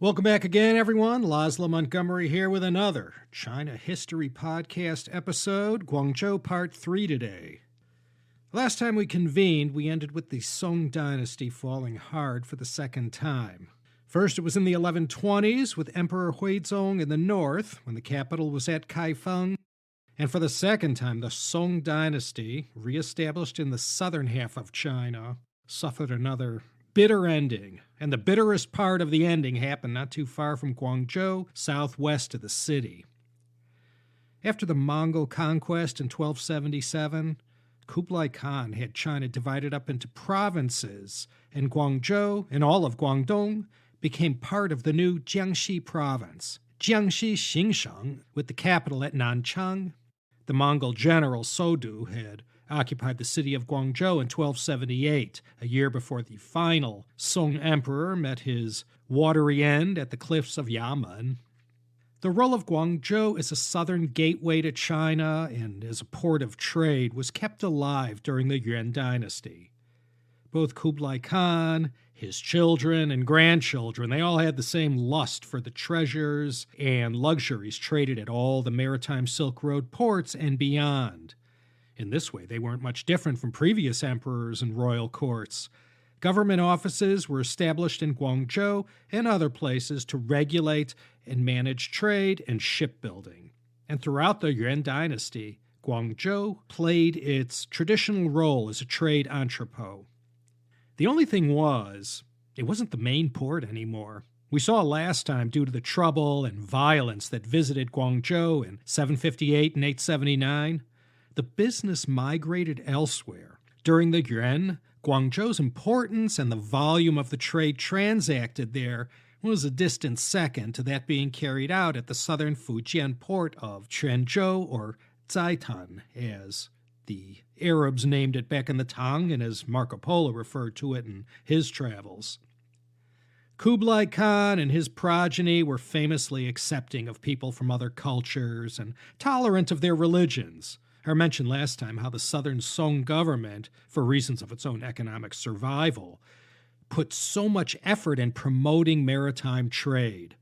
Welcome back again, everyone. Laszlo Montgomery here with another China History Podcast episode, Guangzhou Part 3 today. Last time we convened, we ended with the Song Dynasty falling hard for the second time. First, it was in the 1120s with Emperor Huizong in the north, when the capital was at Kaifeng. And for the second time, the Song Dynasty, reestablished in the southern half of China, suffered another bitter ending, and the bitterest part of the ending happened not too far from Guangzhou, southwest of the city. After the Mongol conquest in 1277, Kublai Khan had China divided up into provinces, and Guangzhou and all of Guangdong became part of the new Jiangxi province, Jiangxi Xingsheng, with the capital at Nanchang. The Mongol general Sodu had occupied the city of Guangzhou in 1278, a year before the final Song emperor met his watery end at the cliffs of Yamen. The role of Guangzhou as a southern gateway to China and as a port of trade was kept alive during the Yuan dynasty. Both Kublai Khan, his children, and grandchildren, they all had the same lust for the treasures and luxuries traded at all the maritime Silk Road ports and beyond. In this way, they weren't much different from previous emperors and royal courts. Government offices were established in Guangzhou and other places to regulate and manage trade and shipbuilding. And throughout the Yuan dynasty, Guangzhou played its traditional role as a trade entrepot. The only thing was, it wasn't the main port anymore. We saw last time, due to the trouble and violence that visited Guangzhou in 758 and 879, the business migrated elsewhere. During the Yuan, Guangzhou's importance and the volume of the trade transacted there was a distant second to that being carried out at the southern Fujian port of Quanzhou, or Zaitan, as the Arabs named it back in the Tang and as Marco Polo referred to it in his travels. Kublai Khan and his progeny were famously accepting of people from other cultures and tolerant of their religions. I mentioned last time how the southern Song government, for reasons of its own economic survival, put so much effort in promoting maritime trade.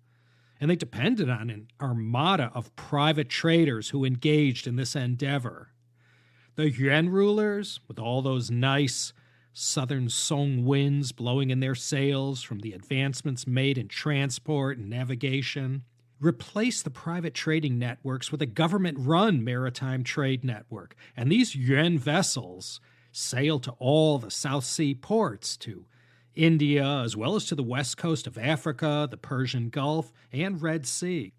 And they depended on an armada of private traders who engaged in this endeavor. The Yuan rulers, with all those nice southern Song winds blowing in their sails from the advancements made in transport and navigation, replaced the private trading networks with a government-run maritime trade network. And these Yuan vessels sailed to all the South Sea ports, to India, as well as to the west coast of Africa, the Persian Gulf, and Red Sea.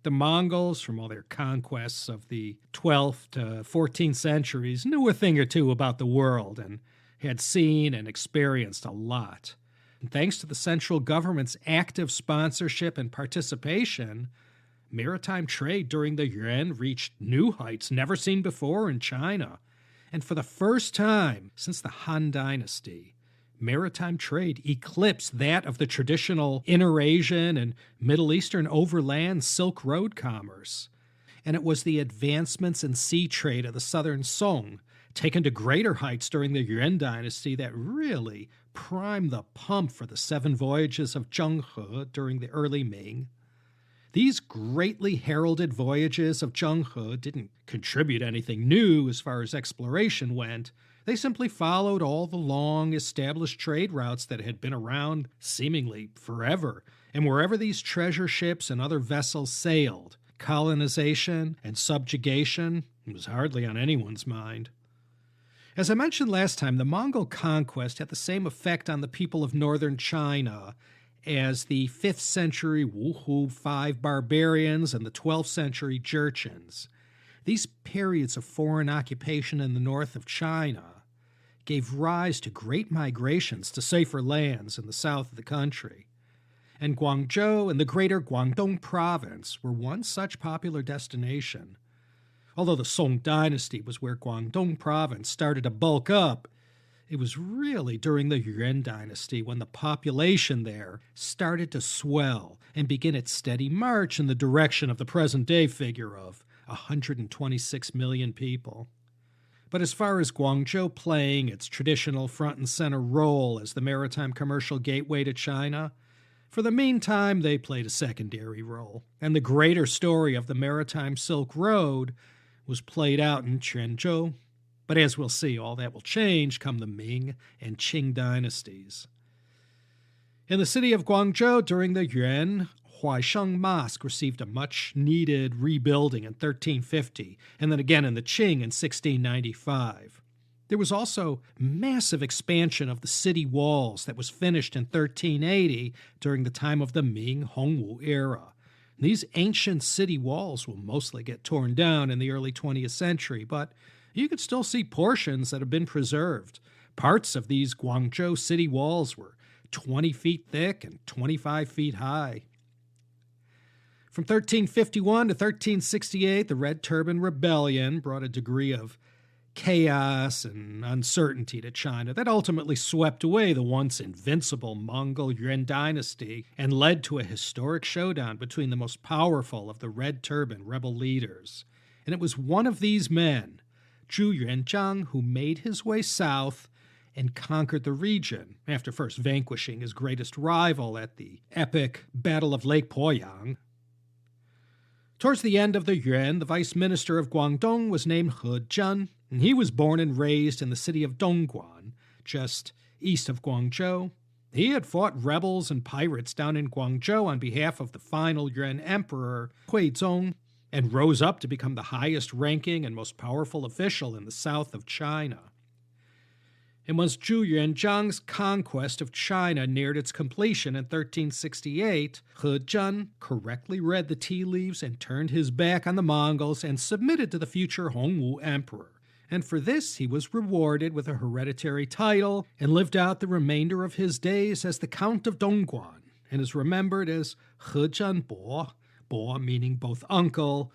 The Mongols, from all their conquests of the 12th to 14th centuries, knew a thing or two about the world and had seen and experienced a lot. And thanks to the central government's active sponsorship and participation, maritime trade during the Yuan reached new heights never seen before in China. And for the first time since the Han Dynasty, maritime trade eclipsed that of the traditional Inter-Asian and Middle Eastern overland Silk Road commerce. And it was the advancements in sea trade of the southern Song, taken to greater heights during the Yuan dynasty, that really primed the pump for the 7 voyages of Zheng He during the early Ming. These greatly heralded voyages of Zheng He didn't contribute anything new as far as exploration went. They simply followed all the long established trade routes that had been around seemingly forever. And wherever these treasure ships and other vessels sailed, colonization and subjugation was hardly on anyone's mind. As I mentioned last time, the Mongol conquest had the same effect on the people of northern China as the 5th century Wuhu 5 barbarians and the 12th century Jurchens. These periods of foreign occupation in the north of China gave rise to great migrations to safer lands in the south of the country. And Guangzhou and the greater Guangdong province were one such popular destination. Although the Song dynasty was where Guangdong province started to bulk up, it was really during the Yuan dynasty when the population there started to swell and begin its steady march in the direction of the present-day figure of 126 million people. But as far as Guangzhou playing its traditional front and center role as the maritime commercial gateway to China, For the meantime, they played a secondary role, and the greater story of the maritime Silk Road was played out in Quanzhou. But as we'll see, all that will change come the Ming and Qing dynasties. In the city of Guangzhou during the Yuan, Huaisheng Mosque received a much-needed rebuilding in 1350, and then again in the Qing in 1695. There was also massive expansion of the city walls that was finished in 1380 during the time of the Ming Hongwu era. These ancient city walls will mostly get torn down in the early 20th century, but you could still see portions that have been preserved. Parts of these Guangzhou city walls were 20 feet thick and 25 feet high. From 1351 to 1368, the Red Turban Rebellion brought a degree of chaos and uncertainty to China that ultimately swept away the once invincible Mongol Yuan dynasty and led to a historic showdown between the most powerful of the Red Turban rebel leaders. And it was one of these men, Zhu Yuanzhang, who made his way south and conquered the region, after first vanquishing his greatest rival at the epic Battle of Lake Poyang. Towards the end of the Yuan, the vice minister of Guangdong was named He Zhen, and he was born and raised in the city of Dongguan, just east of Guangzhou. He had fought rebels and pirates down in Guangzhou on behalf of the final Yuan emperor, Huizong, and rose up to become the highest-ranking and most powerful official in the south of China. And once Zhu Yuanzhang's conquest of China neared its completion in 1368, He Zhen correctly read the tea leaves and turned his back on the Mongols and submitted to the future Hongwu emperor. And for this he was rewarded with a hereditary title and lived out the remainder of his days as the Count of Dongguan, and is remembered as He Zhen Bo, Bo meaning both uncle,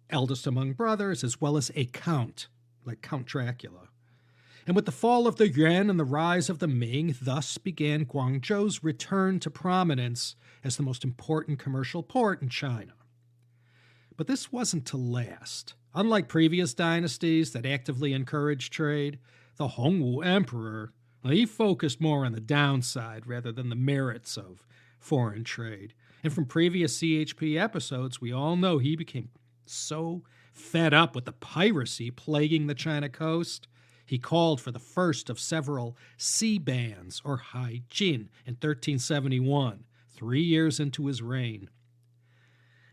eldest among brothers, as well as a count, like Count Dracula. And with the fall of the Yuan and the rise of the Ming, thus began Guangzhou's return to prominence as the most important commercial port in China. But this wasn't to last. Unlike previous dynasties that actively encouraged trade, the Hongwu emperor, he focused more on the downside rather than the merits of foreign trade. And from previous CHP episodes, we all know he became so fed up with the piracy plaguing the China coast, he called for the first of several sea bans, or haijin, in 1371, 3 years into his reign.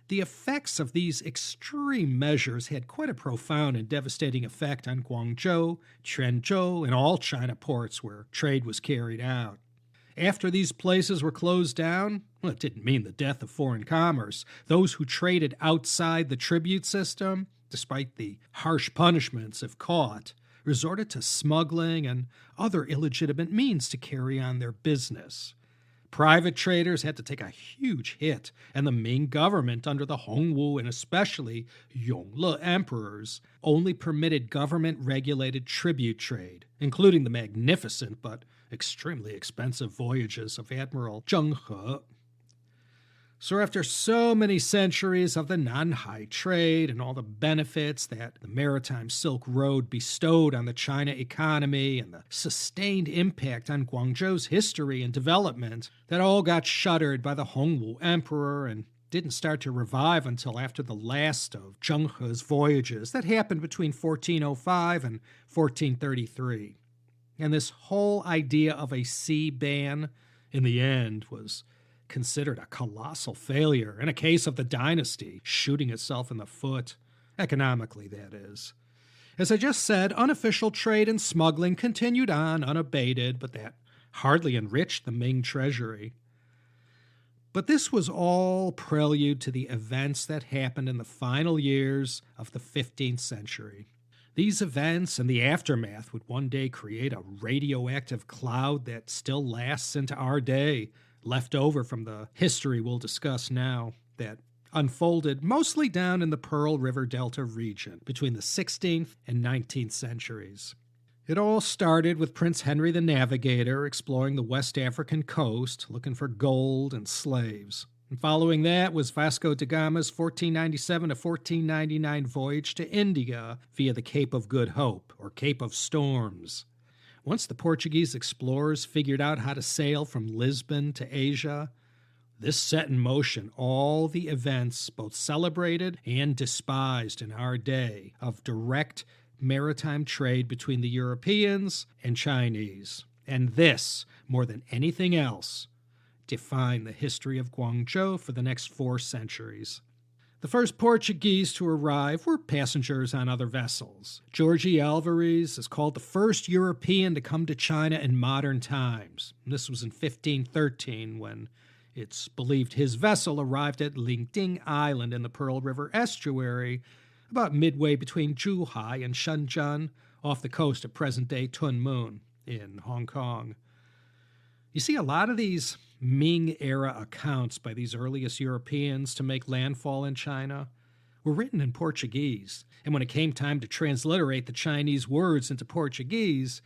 The effects of these extreme measures had quite a profound and devastating effect on Guangzhou, Quanzhou, and all China ports where trade was carried out. After these places were closed down, well, it didn't mean the death of foreign commerce. Those who traded outside the tribute system, despite the harsh punishments if caught, resorted to smuggling and other illegitimate means to carry on their business. Private traders had to take a huge hit, and the Ming government under the Hongwu and especially Yongle emperors only permitted government-regulated tribute trade, including the magnificent but extremely expensive voyages of Admiral Zheng He. So after so many centuries of the Nanhai trade and all the benefits that the maritime Silk Road bestowed on the China economy and the sustained impact on Guangzhou's history and development, that all got shuttered by the Hongwu emperor and didn't start to revive until after the last of Zheng He's voyages that happened between 1405 and 1433. And this whole idea of a sea ban, in the end, was considered a colossal failure and a case of the dynasty shooting itself in the foot, economically that is. As I just said, unofficial trade and smuggling continued on unabated, but that hardly enriched the Ming treasury. But this was all prelude to the events that happened in the final years of the 15th century. These events and the aftermath would one day create a radioactive cloud that still lasts into our day, left over from the history we'll discuss now, that unfolded mostly down in the Pearl River Delta region between the 16th and 19th centuries. It all started with Prince Henry the Navigator exploring the West African coast, looking for gold and slaves. And following that was Vasco da Gama's 1497 to 1499 voyage to India via the Cape of Good Hope, or Cape of Storms. Once the Portuguese explorers figured out how to sail from Lisbon to Asia, This set in motion all the events, both celebrated and despised in our day, of direct maritime trade between the Europeans and Chinese. And this, more than anything else, defined the history of Guangzhou for the next 4 centuries. The first Portuguese to arrive were passengers on other vessels. Jorge Alvarez is called the first European to come to China in modern times. This was in 1513 when it's believed his vessel arrived at Lingnan Island in the Pearl River estuary, about midway between Zhuhai and Shenzhen, off the coast of present-day Tunmun in Hong Kong. You see, a lot of these Ming-era accounts by these earliest Europeans to make landfall in China were written in Portuguese. And when it came time to transliterate the Chinese words into Portuguese,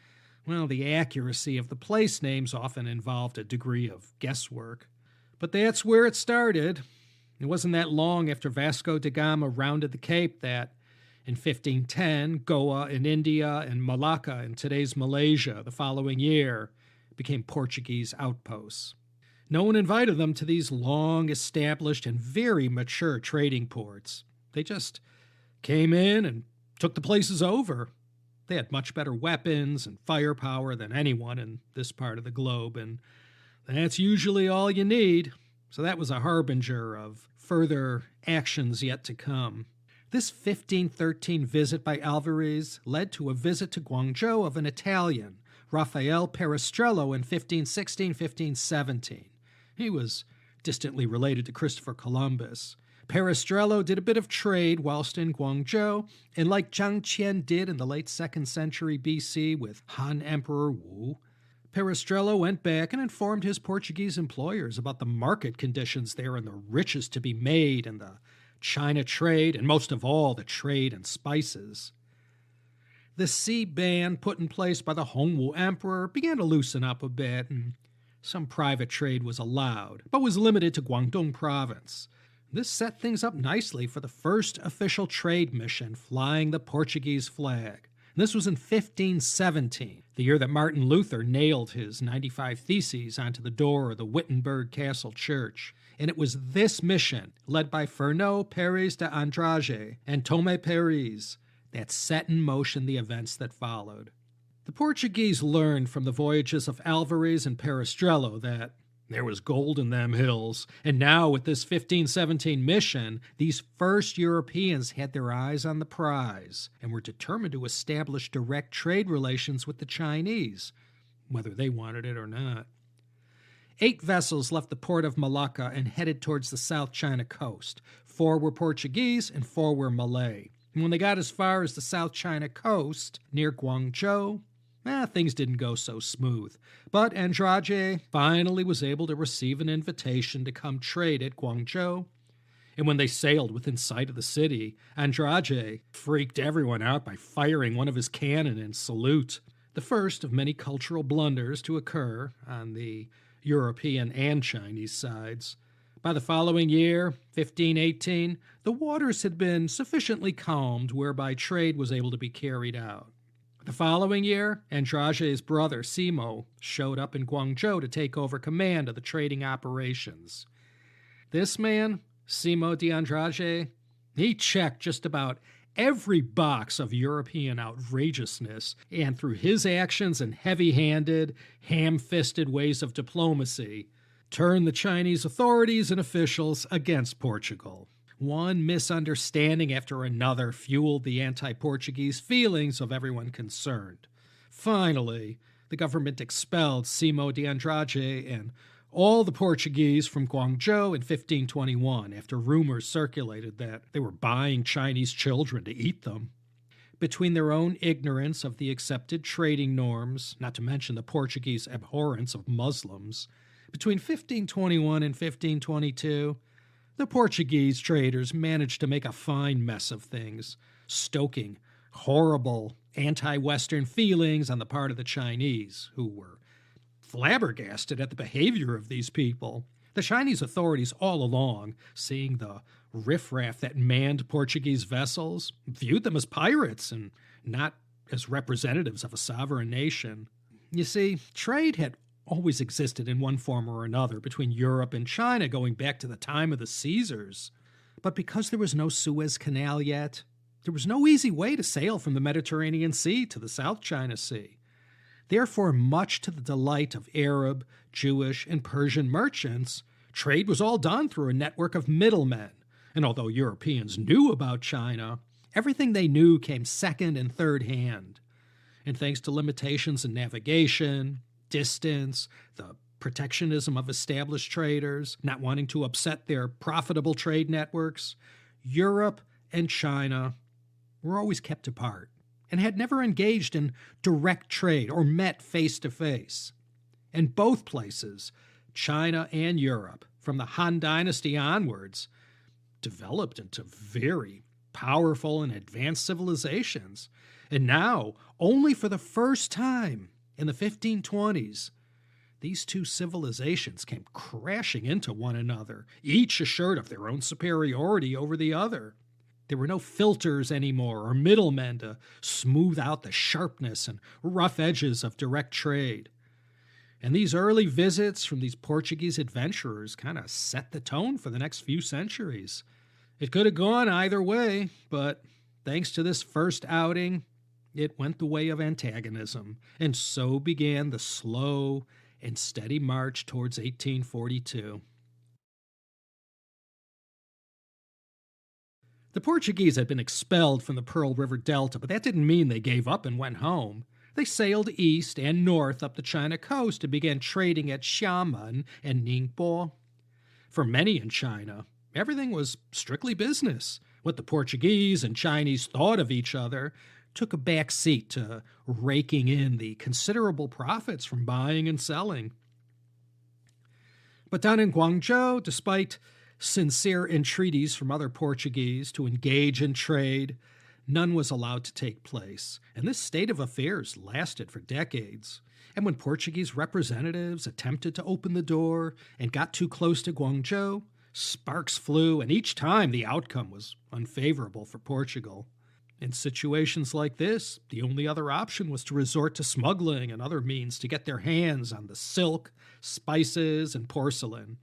well, the accuracy of the place names often involved a degree of guesswork. But that's where it started. It wasn't that long after Vasco da Gama rounded the Cape that, in 1510, Goa in India and Malacca in today's Malaysia the following year became Portuguese outposts. No one invited them to these long-established and very mature trading ports. They just came in and took the places over. They had much better weapons and firepower than anyone in this part of the globe, and that's usually all you need. So that was a harbinger of further actions yet to come. This 1513 visit by Alvarez led to a visit to Guangzhou of an Italian, Raphael Perestrello, in 1516-1517. He was distantly related to Christopher Columbus. Perestrello did a bit of trade whilst in Guangzhou, and like Zhang Qian did in the late 2nd century BC with Han Emperor Wu, Perestrello went back and informed his Portuguese employers about the market conditions there and the riches to be made in the China trade, and most of all, the trade in spices. The sea ban put in place by the Hongwu Emperor began to loosen up a bit, and some private trade was allowed, but was limited to Guangdong province. This set things up nicely for the first official trade mission flying the Portuguese flag. This was in 1517, the year that Martin Luther nailed his 95 Theses onto the door of the Wittenberg Castle Church. And it was this mission, led by Fernão Pérez de Andrade and Tomé Pérez, that set in motion the events that followed. The Portuguese learned from the voyages of Alvarez and Perestrello that there was gold in them hills, and now with this 1517 mission, these first Europeans had their eyes on the prize and were determined to establish direct trade relations with the Chinese, whether they wanted it or not. 8 vessels left the port of Malacca and headed towards the South China coast. 4 were Portuguese and 4 were Malay. And when they got as far as the South China coast, near Guangzhou, things didn't go so smooth. But Andrade finally was able to receive an invitation to come trade at Guangzhou. And when they sailed within sight of the city, Andrade freaked everyone out by firing one of his cannon in salute. The first of many cultural blunders to occur on the European and Chinese sides. By the following year, 1518, the waters had been sufficiently calmed whereby trade was able to be carried out. The following year, Andrade's brother, Simo, showed up in Guangzhou to take over command of the trading operations. This man, Simo de Andrade, he checked just about every box of European outrageousness, and through his actions and heavy-handed, ham-fisted ways of diplomacy, turned the Chinese authorities and officials against Portugal. One misunderstanding after another fueled the anti-Portuguese feelings of everyone concerned. Finally, the government expelled Simo de Andrade and all the Portuguese from Guangzhou in 1521 after rumors circulated that they were buying Chinese children to eat them. Between their own ignorance of the accepted trading norms, not to mention the Portuguese abhorrence of Muslims, between 1521 and 1522, the Portuguese traders managed to make a fine mess of things, stoking horrible anti-Western feelings on the part of the Chinese, who were flabbergasted at the behavior of these people. The Chinese authorities all along, seeing the riffraff that manned Portuguese vessels, viewed them as pirates and not as representatives of a sovereign nation. You see, trade had always existed in one form or another between Europe and China going back to the time of the Caesars. But because there was no Suez Canal yet, there was no easy way to sail from the Mediterranean Sea to the South China Sea. Therefore, much to the delight of Arab, Jewish, and Persian merchants, trade was all done through a network of middlemen. And although Europeans knew about China, everything they knew came second and third hand. And thanks to limitations in navigation, distance, the protectionism of established traders, not wanting to upset their profitable trade networks, Europe and China were always kept apart and had never engaged in direct trade or met face to face. In both places, China and Europe, from the Han Dynasty onwards, developed into very powerful and advanced civilizations. And now, only for the first time in the 1520s, these two civilizations came crashing into one another, each assured of their own superiority over the other. There were no filters anymore or middlemen to smooth out the sharpness and rough edges of direct trade. And these early visits from these Portuguese adventurers kind of set the tone for the next few centuries. It could have gone either way, but thanks to this first outing, it went the way of antagonism, and so began the slow and steady march towards 1842. The Portuguese had been expelled from the Pearl River Delta, but that didn't mean they gave up and went home. They sailed east and north up the China coast and began trading at Xiamen and Ningbo. For many in China, everything was strictly business. What the Portuguese and Chinese thought of each other took a back seat to raking in the considerable profits from buying and selling. But down in Guangzhou, despite sincere entreaties from other Portuguese to engage in trade, none was allowed to take place, and this state of affairs lasted for decades. And when Portuguese representatives attempted to open the door and got too close to Guangzhou, sparks flew, and each time the outcome was unfavorable for Portugal. In situations like this, the only other option was to resort to smuggling and other means to get their hands on the silk, spices, and porcelain.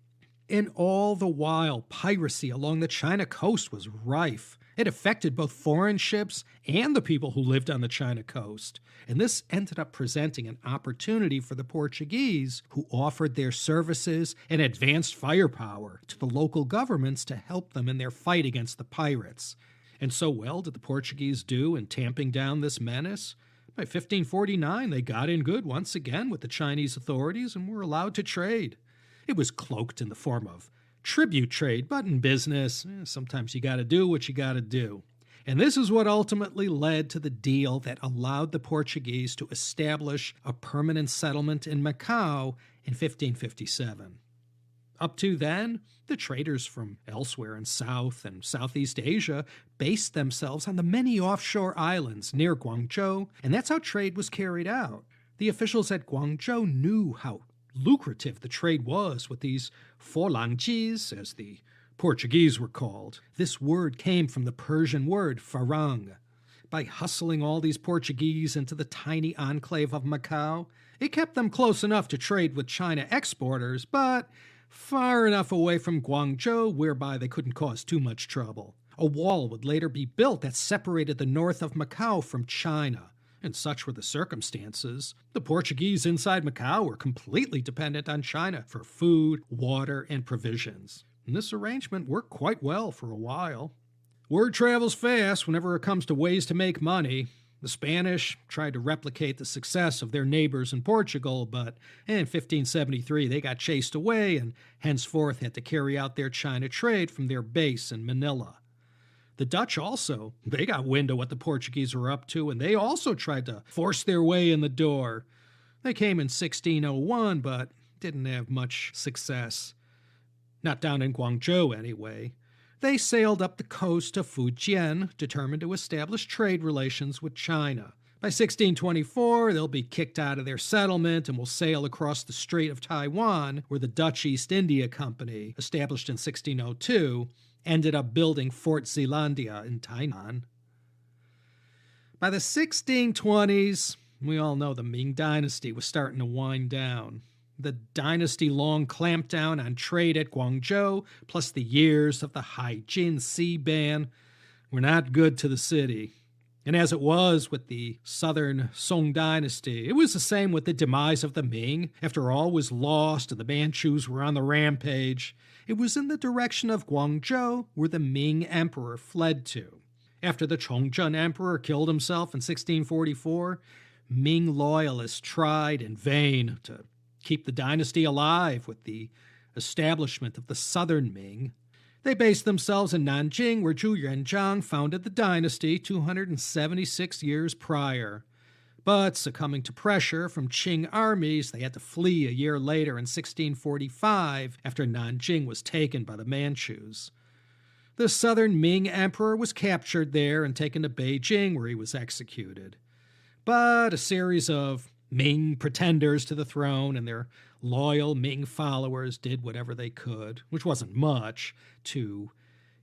And all the while, piracy along the China coast was rife. It affected both foreign ships and the people who lived on the China coast. And this ended up presenting an opportunity for the Portuguese, who offered their services and advanced firepower to the local governments to help them in their fight against the pirates. And so well did the Portuguese do in tamping down this menace. By 1549, they got in good once again with the Chinese authorities and were allowed to trade. It was cloaked in the form of tribute trade, but in business, sometimes you got to do what you got to do. And this is what ultimately led to the deal that allowed the Portuguese to establish a permanent settlement in Macau in 1557. Up to then, the traders from elsewhere in South and Southeast Asia based themselves on the many offshore islands near Guangzhou, and that's how trade was carried out. The officials at Guangzhou knew how lucrative the trade was with these forlangjis, as the Portuguese were called. This word came from the Persian word farang. By hustling all these Portuguese into the tiny enclave of Macau, it kept them close enough to trade with China exporters, but far enough away from Guangzhou whereby they couldn't cause too much trouble. A wall would later be built that separated the north of Macau from China. And such were the circumstances. The Portuguese inside Macau were completely dependent on China for food, water, and provisions. And this arrangement worked quite well for a while. Word travels fast whenever it comes to ways to make money. The Spanish tried to replicate the success of their neighbors in Portugal, but in 1573 they got chased away and henceforth had to carry out their China trade from their base in Manila. The Dutch also, they got wind of what the Portuguese were up to, and they also tried to force their way in the door. They came in 1601, but didn't have much success. Not down in Guangzhou, anyway. They sailed up the coast of Fujian, determined to establish trade relations with China. By 1624, they'll be kicked out of their settlement and will sail across the Strait of Taiwan, where the Dutch East India Company, established in 1602, ended up building Fort Zeelandia in Tainan. By the 1620s, we all know the Ming Dynasty was starting to wind down. The dynasty-long clampdown on trade at Guangzhou, plus the years of the Haijin Sea ban, were not good to the city. And as it was with the southern Song dynasty, it was the same with the demise of the Ming. After all was lost and the Manchus were on the rampage, it was in the direction of Guangzhou where the Ming emperor fled to. After the Chongzhen emperor killed himself in 1644, Ming loyalists tried in vain to keep the dynasty alive with the establishment of the southern Ming. They based themselves in Nanjing, where Zhu Yuanzhang founded the dynasty 276 years prior. But succumbing to pressure from Qing armies, they had to flee a year later in 1645 after Nanjing was taken by the Manchus. The southern Ming emperor was captured there and taken to Beijing, where he was executed. But a series of Ming pretenders to the throne and their loyal Ming followers did whatever they could, which wasn't much, to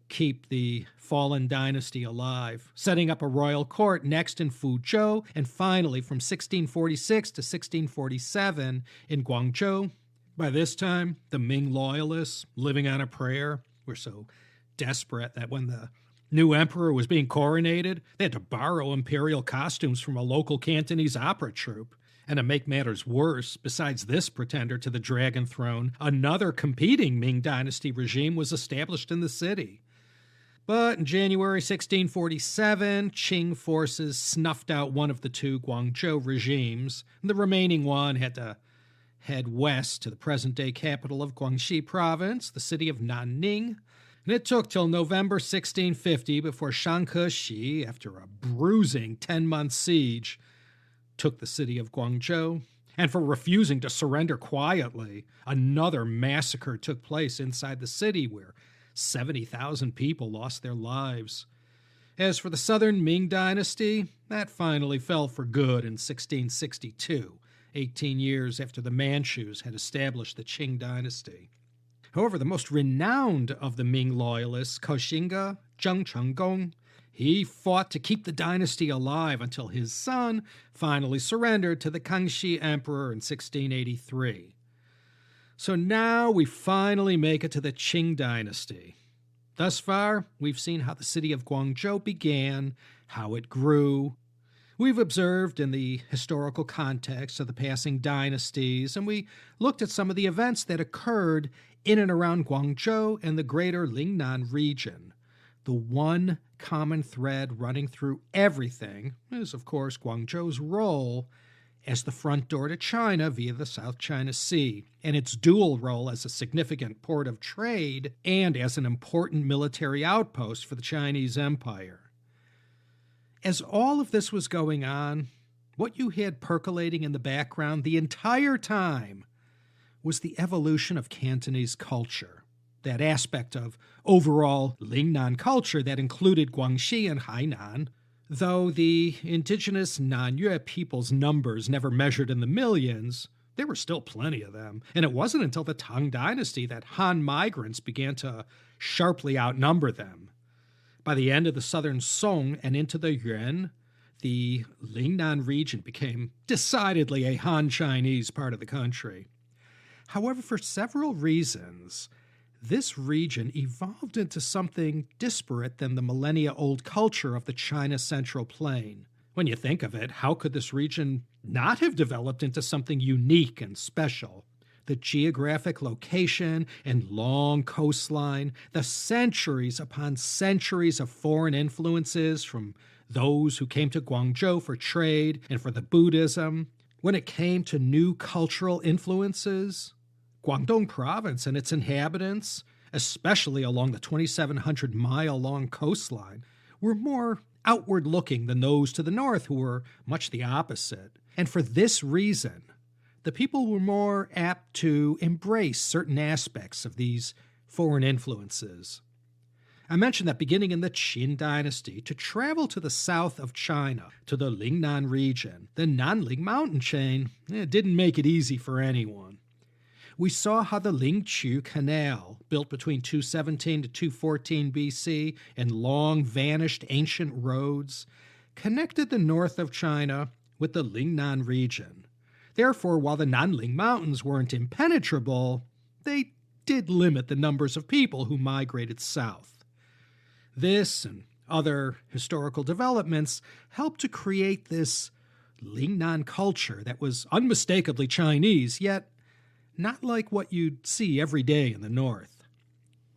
keep the fallen dynasty alive, setting up a royal court next in Fuzhou, and finally from 1646 to 1647 in Guangzhou. By this time, the Ming loyalists, living on a prayer, were so desperate that when the new emperor was being coronated, they had to borrow imperial costumes from a local Cantonese opera troupe. And to make matters worse, besides this pretender to the Dragon Throne, another competing Ming Dynasty regime was established in the city. But in January 1647, Qing forces snuffed out one of the two Guangzhou regimes, and the remaining one had to head west to the present-day capital of Guangxi Province, the city of Nanning. And it took till November 1650 before Chiang Kai-shek, after a bruising 10-month siege, took the city of Guangzhou. And for refusing to surrender quietly, another massacre took place inside the city where 70,000 people lost their lives. As for the southern Ming Dynasty, that finally fell for good in 1662, 18 years after the Manchus had established the Qing Dynasty. However, the most renowned of the Ming loyalists, Koxinga Zheng Chenggong, he fought to keep the dynasty alive until his son finally surrendered to the Kangxi Emperor in 1683. So now we finally make it to the Qing Dynasty. Thus far, we've seen how the city of Guangzhou began, how it grew. We've observed in the historical context of the passing dynasties, and we looked at some of the events that occurred in and around Guangzhou and the greater Lingnan region. The one common thread running through everything is, of course, Guangzhou's role as the front door to China via the South China Sea, and its dual role as a significant port of trade and as an important military outpost for the Chinese Empire. As all of this was going on, what you had percolating in the background the entire time was the evolution of Cantonese culture, that aspect of overall Lingnan culture that included Guangxi and Hainan. Though the indigenous Nanyue people's numbers never measured in the millions, there were still plenty of them, and it wasn't until the Tang Dynasty that Han migrants began to sharply outnumber them. By the end of the southern Song and into the Yuan, the Lingnan region became decidedly a Han Chinese part of the country. However, for several reasons, this region evolved into something disparate than the millennia-old culture of the China Central Plain. When you think of it, how could this region not have developed into something unique and special? The geographic location and long coastline, the centuries upon centuries of foreign influences from those who came to Guangzhou for trade and for the Buddhism. When it came to new cultural influences, Guangdong Province and its inhabitants, especially along the 2,700-mile-long coastline, were more outward-looking than those to the north, who were much the opposite. And for this reason, the people were more apt to embrace certain aspects of these foreign influences. I mentioned that beginning in the Qin Dynasty, to travel to the south of China, to the Lingnan region, the Nanling mountain chain, didn't make it easy for anyone. We saw how the Lingqiu Canal, built between 217 to 214 BC and long vanished ancient roads, connected the north of China with the Lingnan region. Therefore, while the Nanling Mountains weren't impenetrable, they did limit the numbers of people who migrated south. This and other historical developments helped to create this Lingnan culture that was unmistakably Chinese, yet not like what you'd see every day in the north.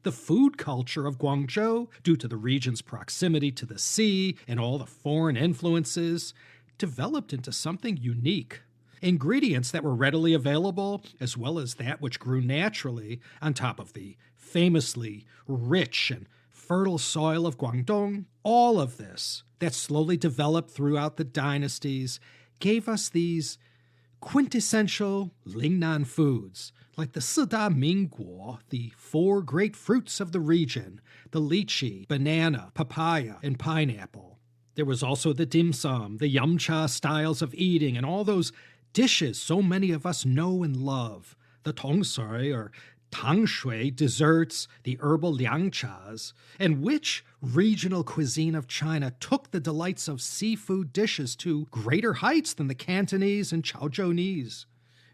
The food culture of Guangzhou, due to the region's proximity to the sea and all the foreign influences, developed into something unique. Ingredients that were readily available, as well as that which grew naturally on top of the famously rich and fertile soil of Guangdong, all of this that slowly developed throughout the dynasties gave us these quintessential Lingnan foods, like the Sida Mingguo, the four great fruits of the region, the lychee, banana, papaya, and pineapple. There was also the dim sum, the yumcha styles of eating, and all those dishes so many of us know and love, the tongsui or Tang shui desserts, the herbal liangchas, and which regional cuisine of China took the delights of seafood dishes to greater heights than the Cantonese and Chaozhounese.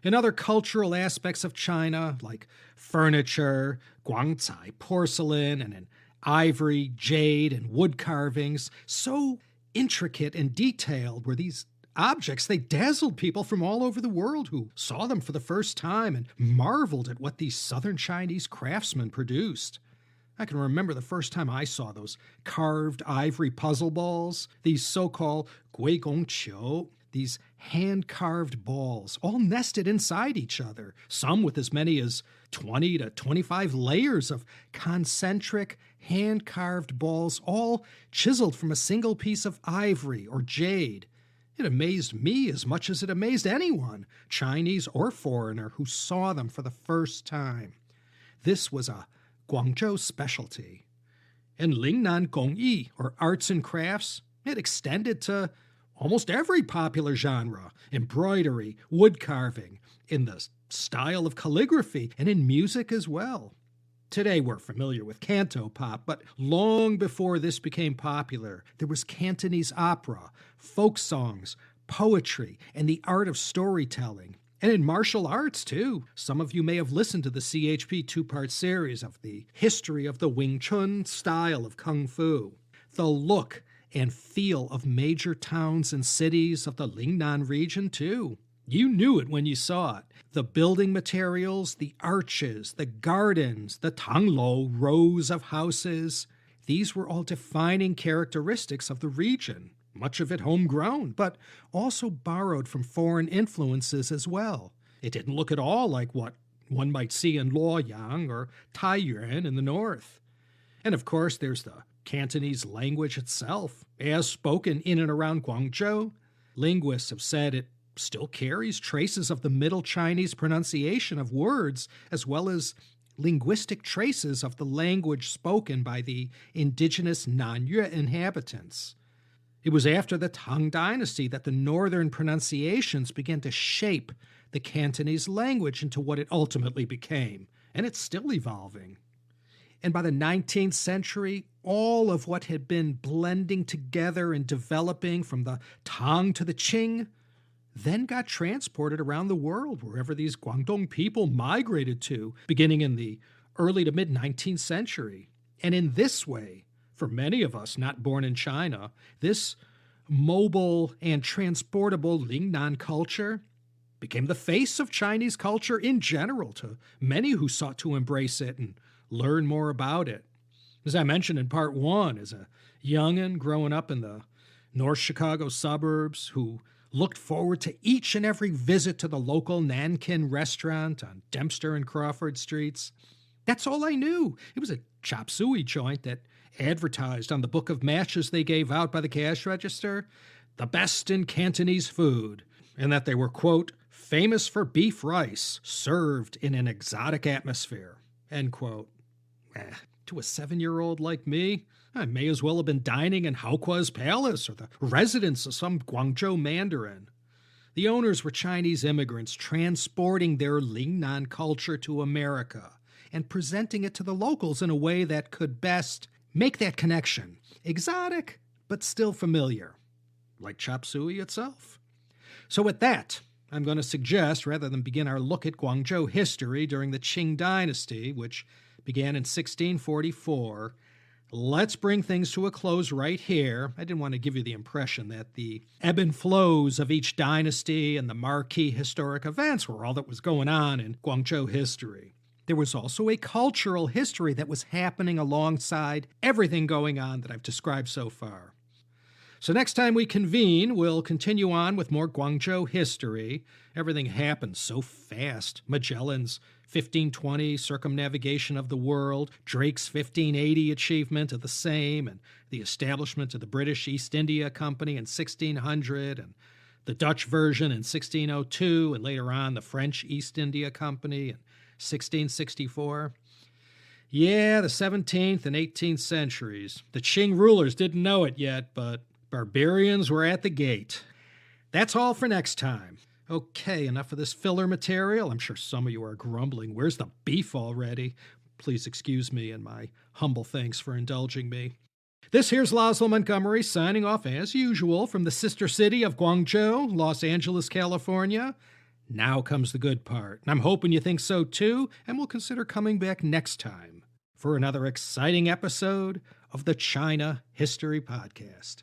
In other cultural aspects of China, like furniture, guangcai porcelain, and in ivory, jade, and wood carvings, so intricate and detailed were these objects, they dazzled people from all over the world who saw them for the first time and marveled at what these southern Chinese craftsmen produced. I can remember the first time I saw those carved ivory puzzle balls, these so-called guigongqiu, these hand-carved balls, all nested inside each other, some with as many as 20 to 25 layers of concentric, hand-carved balls, all chiseled from a single piece of ivory or jade. It amazed me as much as it amazed anyone, Chinese or foreigner, who saw them for the first time. This was a Guangzhou specialty. And Lingnan Gongyi, or arts and crafts, it extended to almost every popular genre, embroidery, wood carving, in the style of calligraphy, and in music as well. Today we're familiar with cantopop, but long before this became popular, there was Cantonese opera, folk songs, poetry, and the art of storytelling. And in martial arts, too. Some of you may have listened to the CHP two-part series of the history of the Wing Chun style of Kung Fu. The look and feel of major towns and cities of the Lingnan region, too. You knew it when you saw it. The building materials, the arches, the gardens, the Tanglou, rows of houses. These were all defining characteristics of the region, much of it homegrown, but also borrowed from foreign influences as well. It didn't look at all like what one might see in Luoyang or Taiyuan in the north. And of course, there's the Cantonese language itself, as spoken in and around Guangzhou. Linguists have said it still carries traces of the Middle Chinese pronunciation of words, as well as linguistic traces of the language spoken by the indigenous Nanyue inhabitants. It was after the Tang Dynasty that the northern pronunciations began to shape the Cantonese language into what it ultimately became, and it's still evolving. And by the 19th century, all of what had been blending together and developing from the Tang to the Qing then got transported around the world wherever these Guangdong people migrated to, beginning in the early to mid-19th century. And in this way, for many of us not born in China, this mobile and transportable Lingnan culture became the face of Chinese culture in general to many who sought to embrace it and learn more about it. As I mentioned in part one, as a youngin' growing up in the North Chicago suburbs who looked forward to each and every visit to the local Nankin restaurant on Dempster and Crawford Streets. That's all I knew. It was a chop suey joint that advertised on the book of matches they gave out by the cash register, the best in Cantonese food, and that they were, quote, famous for beef rice served in an exotic atmosphere, end quote. To a 7-year-old like me, I may as well have been dining in Haokua's palace or the residence of some Guangzhou mandarin. The owners were Chinese immigrants transporting their Lingnan culture to America and presenting it to the locals in a way that could best make that connection exotic, but still familiar, like chop suey itself. So with that, I'm going to suggest, rather than begin our look at Guangzhou history during the Qing Dynasty, which began in 1644, let's bring things to a close right here. I didn't want to give you the impression that the ebb and flows of each dynasty and the marquee historic events were all that was going on in Guangzhou history. There was also a cultural history that was happening alongside everything going on that I've described so far. So next time we convene, we'll continue on with more Guangzhou history. Everything happened so fast. Magellan's 1520 circumnavigation of the world, Drake's 1580 achievement of the same, and the establishment of the British East India Company in 1600, and the Dutch version in 1602, and later on the French East India Company in 1664. Yeah, the 17th and 18th centuries. The Qing rulers didn't know it yet, but barbarians were at the gate. That's all for next time. Okay, enough of this filler material. I'm sure some of you are grumbling, where's the beef already? Please excuse me and my humble thanks for indulging me. This here's Laszlo Montgomery signing off as usual from the sister city of Guangzhou, Los Angeles, California. Now comes the good part, and I'm hoping you think so too, and we'll consider coming back next time for another exciting episode of the China History Podcast.